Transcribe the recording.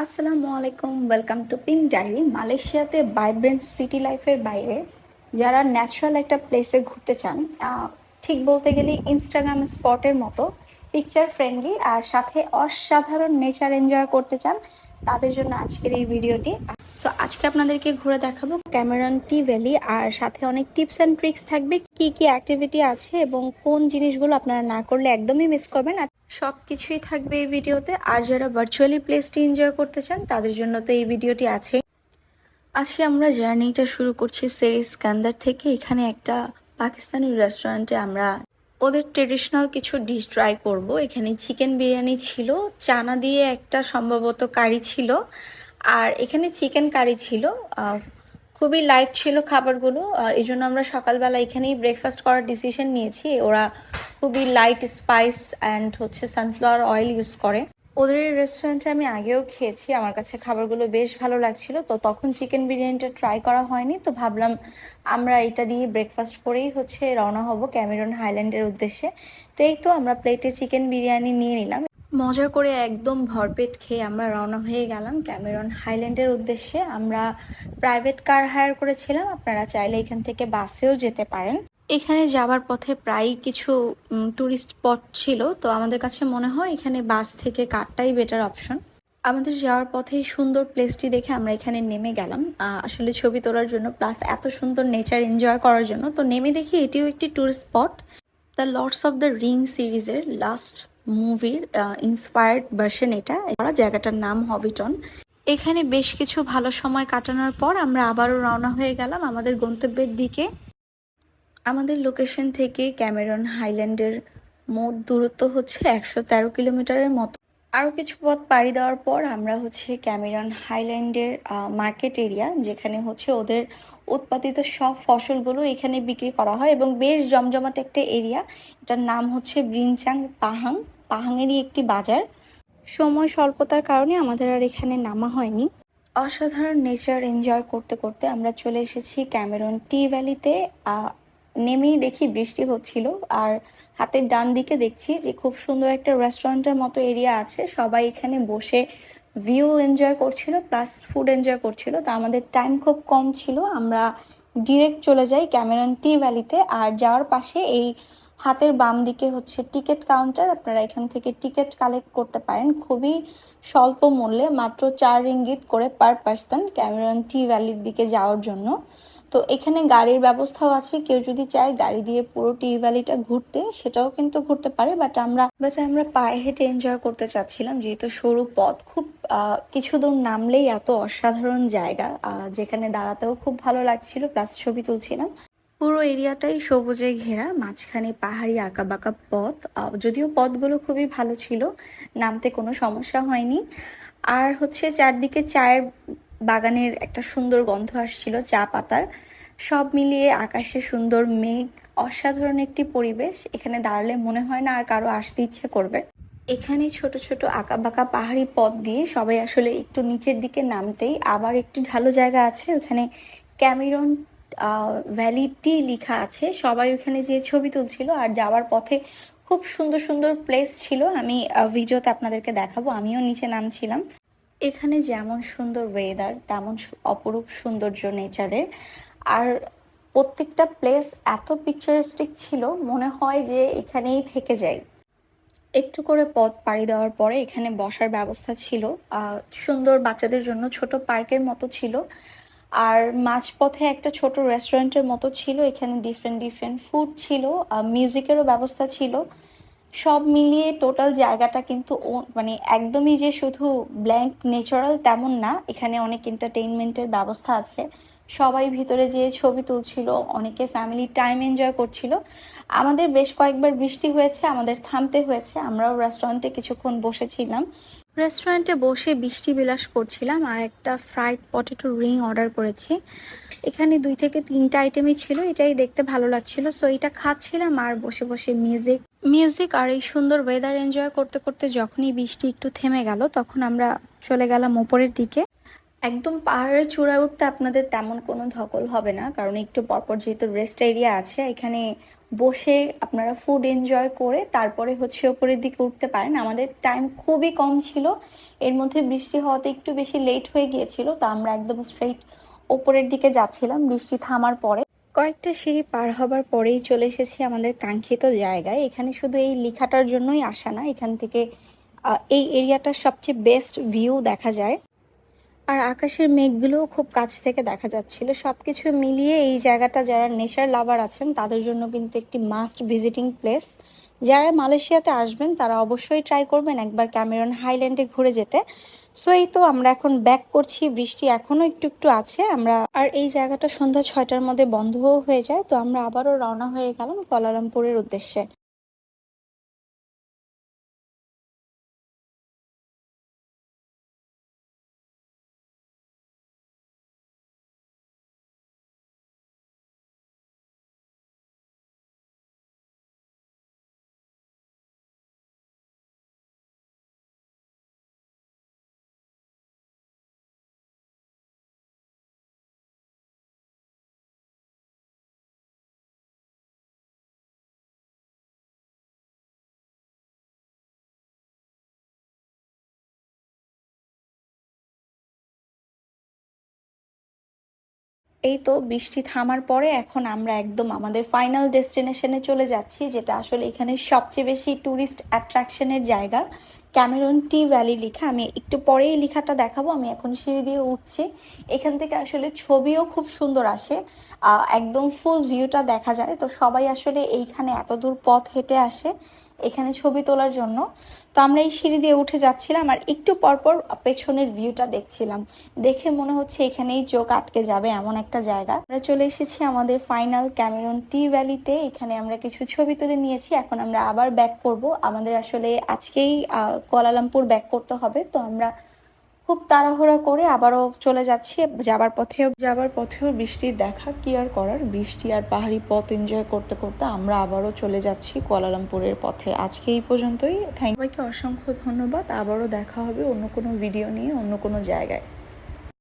আসসালামু আলাইকুম, welcome to pink diary. মালয়েশিয়াতে ভাইব্রেন্ট সিটি লাইফের বাইরে যারা ন্যাচারাল একটা প্লেসে ঘুরতে চান, ঠিক বলতে গেলে ইনস্টাগ্রাম স্পটের মতো পিকচার ফ্রেন্ডলি আর সাথে অসাধারণ নেচার এনজয় করতে চান, তাদের জন্য আজকের এই ভিডিওটি। সো আজকে আপনাদেরকে ঘুরে দেখাবো ক্যামেরন টি ভ্যালি, আর সাথে অনেক টিপস অ্যান্ড ট্রিক্স থাকবে, কি কি অ্যাক্টিভিটি আছে এবং কোন জিনিসগুলো আপনারা না করলে একদমই মিস করবেন। সব কিছুই থাকবে এই ভিডিওতে। আর যারা ভার্চুয়ালি প্লেসটি এনজয় করতে চান তাদের জন্য তো এই ভিডিওটি আছে। আজকে আমরা জার্নিটা শুরু করছি সেরি স্কান্দার থেকে। এখানে একটা পাকিস্তানি রেস্টুরেন্টে আমরা ওদের ট্রেডিশনাল কিছু ডিশ ট্রাই করব। এখানে চিকেন বিরিয়ানি ছিল, চানা দিয়ে একটা সম্ভবত কারি ছিল, আর এখানে চিকেন কারি ছিল। খুবই লাইট ছিল খাবারগুলো, এই জন্য আমরা সকালবেলা এখানেই ব্রেকফাস্ট করার ডিসিশন নিয়েছি। ওরা খুবই light spice and sunflower oil use করে। ওদের এই রেস্টুরেন্টে আমি আগেও খেয়েছি, আমার কাছে খাবারগুলো বেশ ভালো লাগছিল। তো তখন চিকেন বিরিয়ানিটা ট্রাই করা হয়নি, তো ভাবলাম আমরা এটা দিয়ে ব্রেকফাস্ট করেই রওনা হব ক্যামেরন হাইল্যান্ডের উদ্দেশ্যে। তো এই তো আমরা প্লেটে চিকেন বিরিয়ানি নিয়ে নিলাম, মজা করে একদম ভরপেট খেয়ে আমরা রওনা হয়ে গেলাম ক্যামেরন হাইল্যান্ডের উদ্দেশ্যে। আমরা প্রাইভেট কার হায়ার করেছিলাম, আপনারা চাইলে এখান থেকে বাসেও যেতে পারেন। এখানে যাওয়ার পথে প্রায় কিছু ট্যুরিস্ট স্পট ছিল, তো আমাদের কাছে মনে হয় এখানে বাস থেকে কারটাই বেটার অপশন। আমাদের যাওয়ার পথে সুন্দর প্লেসটি দেখে আমরা এখানে নেমে গেলাম, আসলে ছবি তোলার জন্য, প্লাস এত সুন্দর নেচার এনজয় করার জন্য। তো নেমে দেখি এটিও একটি tourist spot. The Lords of the Ring সিরিজের লাস্ট মুভির ইন্সপায়ার্ড ভার্সন এটা। জায়গাটার নাম হবিটন। এখানে বেশ কিছু ভালো সময় কাটানোর পর আমরা আবারও রওনা হয়ে গেলাম আমাদের গন্তব্যের দিকে। আমাদের লোকেশন থেকে ক্যামেরন হাইল্যান্ডের মোট দূরত্ব 113 কিলোমিটারের মতো। আরও কিছু পথ পাড়ি দেওয়ার পর আমরা ক্যামেরন হাইল্যান্ডের মার্কেট এরিয়া, যেখানে ওদের উৎপাদিত সব ফসলগুলো এখানে বিক্রি করা হয় এবং বেশ জমজমাট একটা এরিয়া। এটার নাম ব্রিনচাং পাহাং। পাহাংয়েরই একটি বাজার। সময় স্বল্পতার কারণে আমাদের আর এখানে নামা হয়নি। অসাধারণ নেচার এনজয় করতে করতে আমরা চলে এসেছি ক্যামেরন টি ভ্যালিতে। নেমেই দেখি বৃষ্টি হচ্ছিল, আর হাতের ডান দিকে দেখছি যে খুব সুন্দর একটা রেস্টুরেন্টের মতো এরিয়া আছে। সবাই এখানে বসে ভিউ এনজয় করছিল, প্লাস ফুড এনজয় করছিল। তো আমাদের টাইম খুব কম ছিল, আমরা ডিরেক্ট চলে যাই ক্যামেরন টি ভ্যালিতে। আর যাওয়ার পাশে এই হাতের বাম দিকে টিকিট কাউন্টার, আপনারা এখান থেকে টিকিট কালেক্ট করতে পারেন খুবই স্বল্প মূল্যে, মাত্র 4 রিঙ্গিত করে পার পার্সন ক্যামেরন টি ভ্যালির দিকে যাওয়ার জন্য। তো এখানে গাড়ির ব্যবস্থাও আছে, কেউ যদি চায় গাড়ি দিয়ে পুরো টি ভ্যালিটা ঘুরতে সেটাও কিন্তু ঘুরতে পারে। বাট আমরা পায়ে হেঁটে এনজয় করতে চাচ্ছিলাম, যেহেতু সরু পথ, খুব কিছু দূর নামলেই এত অসাধারণ জায়গা, যেখানে দাঁড়াতেও খুব ভালো লাগছিল, প্লাস ছবি তুলছিলাম। পুরো এরিয়াটাই সবুজে ঘেরা, মাঝখানে পাহাড়ি আঁকাবাঁকা পথ। যদিও পথগুলো খুবই ভালো ছিল, নামতে কোনো সমস্যা হয়নি। আর চারদিকে চায়ের বাগানের একটা সুন্দর গন্ধ আসছিল, চা পাতার। সব মিলিয়ে আকাশে সুন্দর মেঘ, অসাধারণ একটি পরিবেশ। এখানে দাঁড়ালে মনে হয় না আর কারো আসতে ইচ্ছে করবে। এখানে ছোট ছোট আঁকাবাঁকা পাহাড়ি পথ দিয়ে সবাই একটু নিচের দিকে নামতেই আবার একটু ঢালু জায়গা আছে, ওখানে ক্যামেরন ভ্যালি টি লেখা আছে। সবাই ওখানে যেয়ে ছবি তুলছিল। আর যাওয়ার পথে খুব সুন্দর সুন্দর প্লেস ছিল, আমি ভিডিওতে আপনাদেরকে দেখাবো। আমিও নিচে নামছিলাম। এখানে যেমন সুন্দর ওয়েদার, তেমন অপরূপ সৌন্দর্য নেচারের। আর প্রত্যেকটা প্লেস এত পিকচারিস্টিক ছিল, মনে হয় যে এখানেই থেকে যাই। একটু করে পথ পাড়ি দেওয়ার পরে এখানে বসার ব্যবস্থা ছিল, সুন্দর বাচ্চাদের জন্য ছোট পার্কের মতো ছিল। আর মাঝপথে একটা ছোট রেস্টুরেন্টের মতো ছিল, এখানে ডিফারেন্ট ডিফারেন্ট ফুড ছিল, মিউজিকেরও ব্যবস্থা ছিল। সব মিলিয়ে টোটাল জায়গাটা কিন্তু মানে একদমই যে শুধু ব্ল্যাঙ্ক ন্যাচারাল তেমন না, এখানে অনেক এন্টারটেইনমেন্টের ব্যবস্থা আছে। সবাই ভিতরে যেয়ে ছবি তুলছিল, অনেকে ফ্যামিলি টাইম এনজয় করছিল। আমাদের বেশ কয়েকবার বৃষ্টি হয়েছে, আমাদের থামতে হয়েছে, আমরাও রেস্টুরেন্টে কিছুক্ষণ বসেছিলাম। রেস্টুরেন্টে বসে বৃষ্টি বিলাস করছিলাম আর একটা ফ্রাইড পটেটো রিং অর্ডার করেছি। এখানে 2 থেকে 3টা আইটেমই ছিল, এটাই দেখতে ভালো লাগছিল, সো এটা খাচ্ছিলাম আর বসে বসে মিউজিক আর এই সুন্দর ওয়েদার এনজয় করতে করতে যখনই বৃষ্টি একটু থেমে গেল, তখন আমরা চলে গেলাম ওপরের দিকে। একদম পাহাড়ের চূড়ায় উঠতে আপনাদের তেমন কোনো ধকল হবে না, কারণ একটু পরপর যেহেতু রেস্ট এরিয়া আছে, এখানে বসে আপনারা ফুড এনজয় করে তারপরে হচ্ছে ওপরের দিকে উঠতে পারেন। আমাদের টাইম খুবই কম ছিল, এর মধ্যে বৃষ্টি হওয়াতে একটু বেশি লেট হয়ে গিয়েছিল, তো আমরা একদম স্ট্রেইট ওপরের দিকে যাচ্ছিলাম বৃষ্টি থামার পরে। কয়েকটা সিঁড়ি পার হবার পরেই চলে এসেছি আমাদের কাঙ্ক্ষিত জায়গায়। এখানে শুধু এই লেখাটার জন্যই আসা না, এখান থেকে এই এরিয়াটার সবচেয়ে বেস্ট ভিউ দেখা যায়, আর আকাশের মেঘগুলোও খুব কাছ থেকে দেখা যাচ্ছিল। সব কিছু মিলিয়ে এই জায়গাটা যারা নেচার লাভার আছেন তাদের জন্য কিন্তু একটি মাস্ট ভিজিটিং প্লেস। যারা মালয়েশিয়াতে আসবেন তারা অবশ্যই ট্রাই করবেন একবার ক্যামেরন হাইল্যান্ডে ঘুরে যেতে। সো এই তো আমরা এখন ব্যাক করছি, বৃষ্টি এখনও একটু একটু আছে। আর এই জায়গাটা সন্ধ্যা 6টার মধ্যে বন্ধও হয়ে যায়, তো আমরা আবারও রওনা হয়ে গেলাম কুয়ালালামপুরের উদ্দেশ্যে। এই তো বৃষ্টি থামার পরে এখন আমরা একদম আমাদের ফাইনাল ডেস্টিনেশনে চলে যাচ্ছি, যেটা আসলে এখানে সবচেয়ে বেশি ট্যুরিস্ট অ্যাট্রাকশনের জায়গা, ক্যামেরন টি ভ্যালি লেখা। আমি একটু পরে এই লেখাটা দেখাবো। আমি এখন সিঁড়ি দিয়ে উঠছি, এখান থেকে আসলে ছবিও খুব সুন্দর আসে, একদম ফুল ভিউটা দেখা যায়। তো সবাই আসলে এইখানে এত দূর পথ হেঁটে আসে এখানে ছবি তোলার জন্য। তো আমরা এই সিঁড়ি দিয়ে উঠে যাচ্ছিলাম আর একটু পরপর পেছনের ভিউটা দেখছিলাম, দেখে মনে হচ্ছে এখানেই চোখ আটকে যাবে এমন একটা জায়গা। আমরা চলে এসেছি আমাদের ফাইনাল ক্যামেরন টি ভ্যালিতে। এখানে আমরা কিছু ছবি তুলে নিয়েছি, এখন আমরা আবার ব্যাক করব। আমাদের আসলে আজকেই কুয়ালালামপুর ব্যাক করতে হবে, তো আমরা খুব তাড়াহুড়া করে আবারও চলে যাচ্ছি। যাবার পথেও বৃষ্টির দেখা, কি আর করার, বৃষ্টি আর পাহাড়ি পথ এনজয় করতে করতে আমরা আবারও চলে যাচ্ছি কুয়ালালামপুরের পথে। আজকে এই পর্যন্তই। সবাইকে অসংখ্য ধন্যবাদ। আবারও দেখা হবে অন্য কোনো ভিডিও নিয়ে, অন্য কোনো জায়গায়।